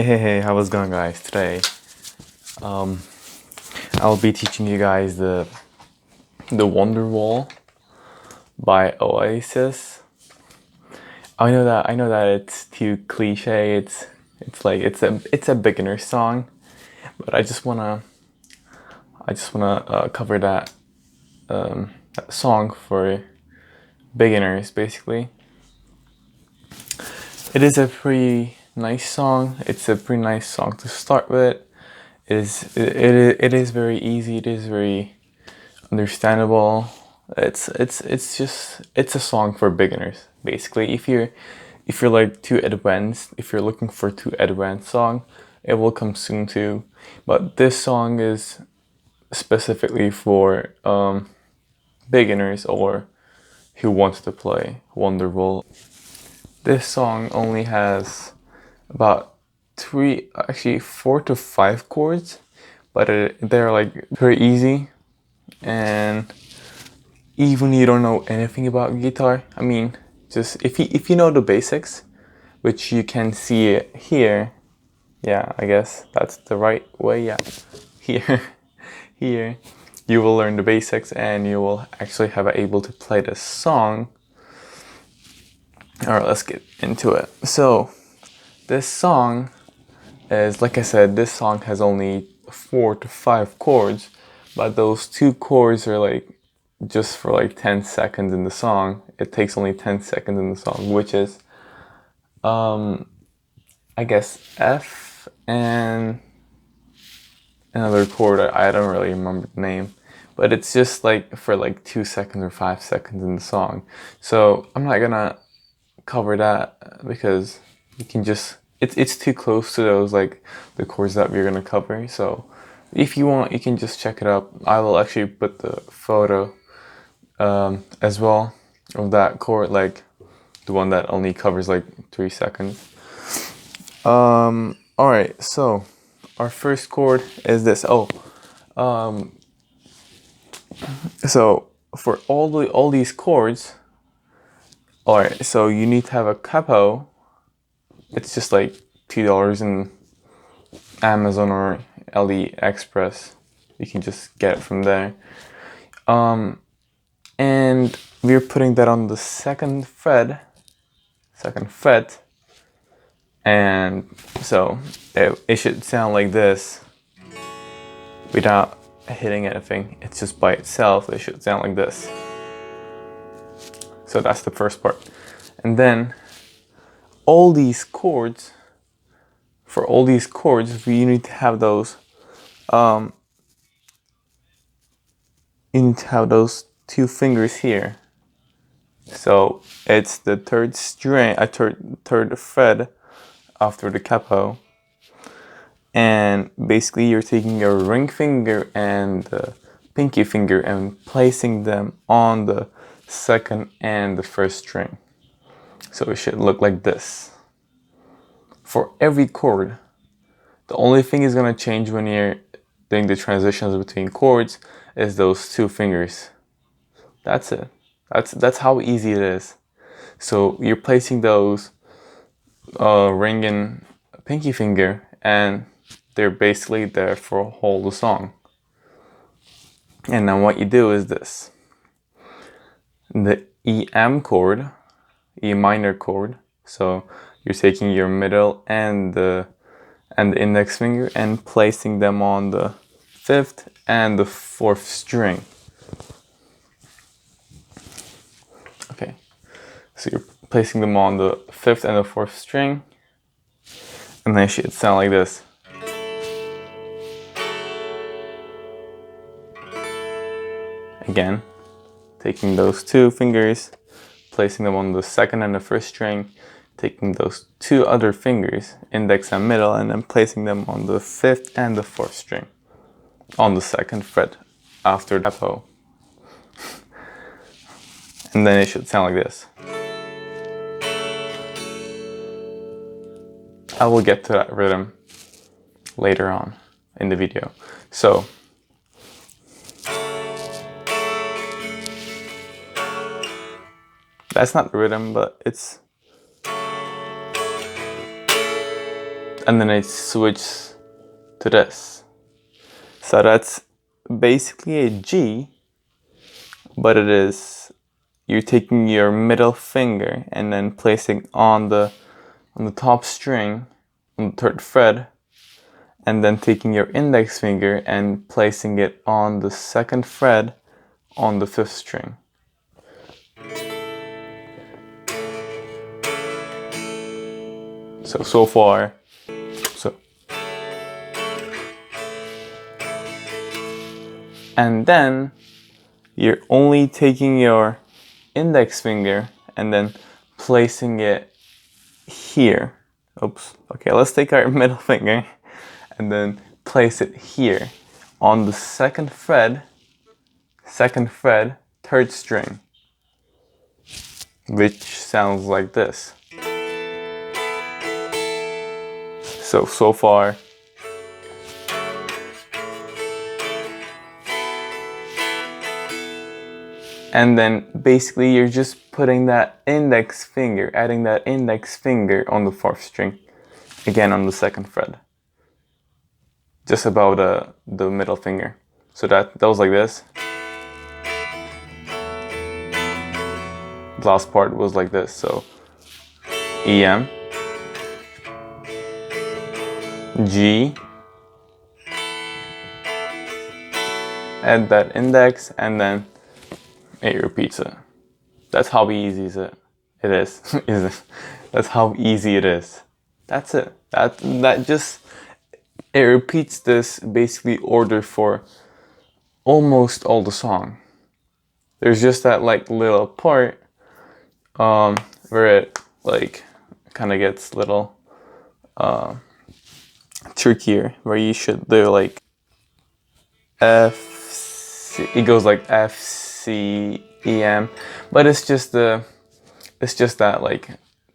Hey, how's it going, guys? Today, um, I'll be teaching you guys the WonderWall by Oasis. I know that it's too cliche. It's a beginner song, but I just wanna cover that song for beginners, basically. It is a pretty nice song. It's a pretty nice song to start with. It is very easy. It is very understandable. It's a song for beginners, basically. If you're like too advanced, if you're looking for too advanced song, it will come soon too. But this song is specifically for beginners or who wants to play WonderWall. This song only has about actually 4 to 5 chords, but they're like very easy. And even you don't know anything about guitar, I mean, just if you know the basics, which you can see it here. Yeah, I guess that's the right way. Yeah, here, here, you will learn the basics and you will actually have able to play this song. All right, let's get into it. So, this song is, like I said, this song has only 4 to 5 chords, but those 2 chords are like just for like 10 seconds in the song. It takes only 10 seconds in the song, which is, I guess, F and another chord. I don't really remember the name, but it's just like for like 2 seconds or 5 seconds in the song. So I'm not gonna cover that because you can just, it's too close to those, like the chords that we're gonna cover. So if you want, you can just check it up. I will actually put the photo as well of that chord, like the one that only covers like 3 seconds. All right, so our first chord is this. So for all these chords, all right, so you need to have a capo. It's just like $2 in Amazon or AliExpress. You can just get it from there. And we're putting that on the second fret, and so it should sound like this without hitting anything. It's just by itself. It should sound like this. So that's the first part. And then all these chords, we need to have those you need to have those 2 fingers here. So it's the third fret after the capo, and basically you're taking your ring finger and the pinky finger and placing them on the second and the first string. So it should look like this. For every chord, the only thing is gonna change when you're doing the transitions between chords is those 2 fingers. That's it. That's how easy it is. So you're placing those ring and pinky finger, and they're basically there for hold the song. And then what you do is this: the E minor chord. So you're taking your middle and the index finger and placing them on the 5th and the 4th string. Okay, so you're placing them on the 5th and the 4th string, and they should sound like this. Again, taking those 2 fingers, placing them on the 2nd and the 1st string, taking those 2 other fingers, index and middle, and then placing them on the 5th and the 4th string, on the 2nd fret after the capo. And then it should sound like this. I will get to that rhythm later on in the video. So that's not the rhythm, but and then it switches to this. So that's basically a G, but it is, you're taking your middle finger and then placing on the top string, on the 3rd fret, and then taking your index finger and placing it on the 2nd fret on the 5th string. So far, and then you're only taking your index finger and then placing it here. Oops. Okay, let's take our middle finger and then place it here on the 2nd fret, 3rd string, which sounds like this. So far. And then basically you're just putting that index finger, adding that index finger on the 4th string, again on the 2nd fret, just above the middle finger. So that was like this. The last part was like this. So EM, G, add that index, and then it repeats it. That's how easy it is. That's how easy it is. That's it. That just, it repeats this basically order for almost all the song. There's just that like little part where it like kind of gets little trickier, where you should do like F, C, it goes like F, C, E, M, but it's just that like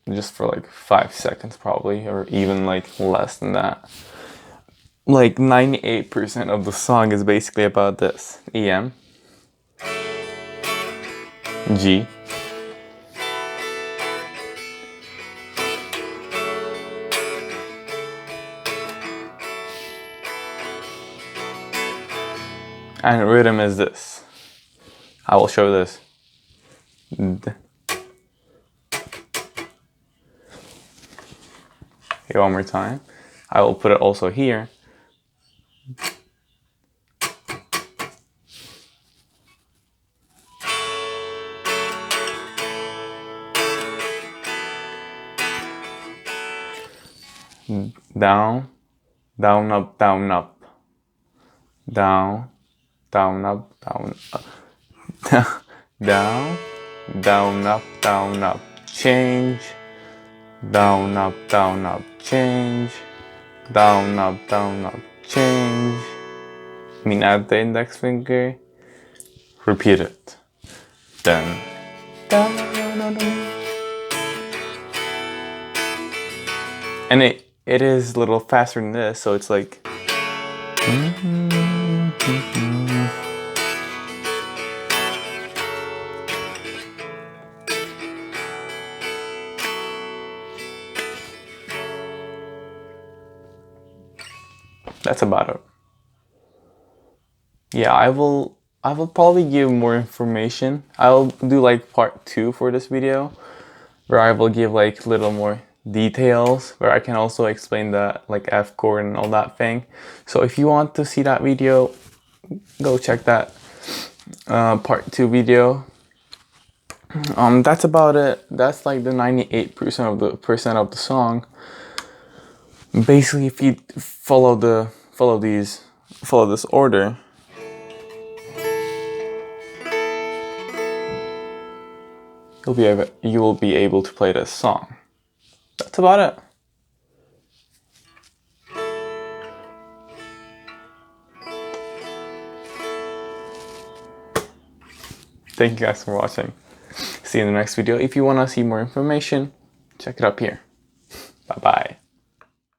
just for like 5 seconds probably, or even like less than that. Like 98% of the song is basically about this. EM, G, and rhythm is this. I will show this. Okay, one more time. I will put it also here. Down, down, up, down, up. Down, down, up, down, up. Down, down, up, down, up. Change. Down, up, change. Down, up, change. I mean, add the index finger. Repeat it. Then. Down, down, down. And it is a little faster than this, so it's like. That's about it. Yeah, I will probably give more information. I'll do like part 2 for this video, where I will give like little more details, where I can also explain the like F chord and all that thing. So if you want to see that video, go check that part 2 video. That's about it. That's like the 98% of the song. Basically, if you follow this order, you will be able to play this song. That's about it. Thank you guys for watching. See you in the next video. If you want to see more information, check it up here. Bye bye.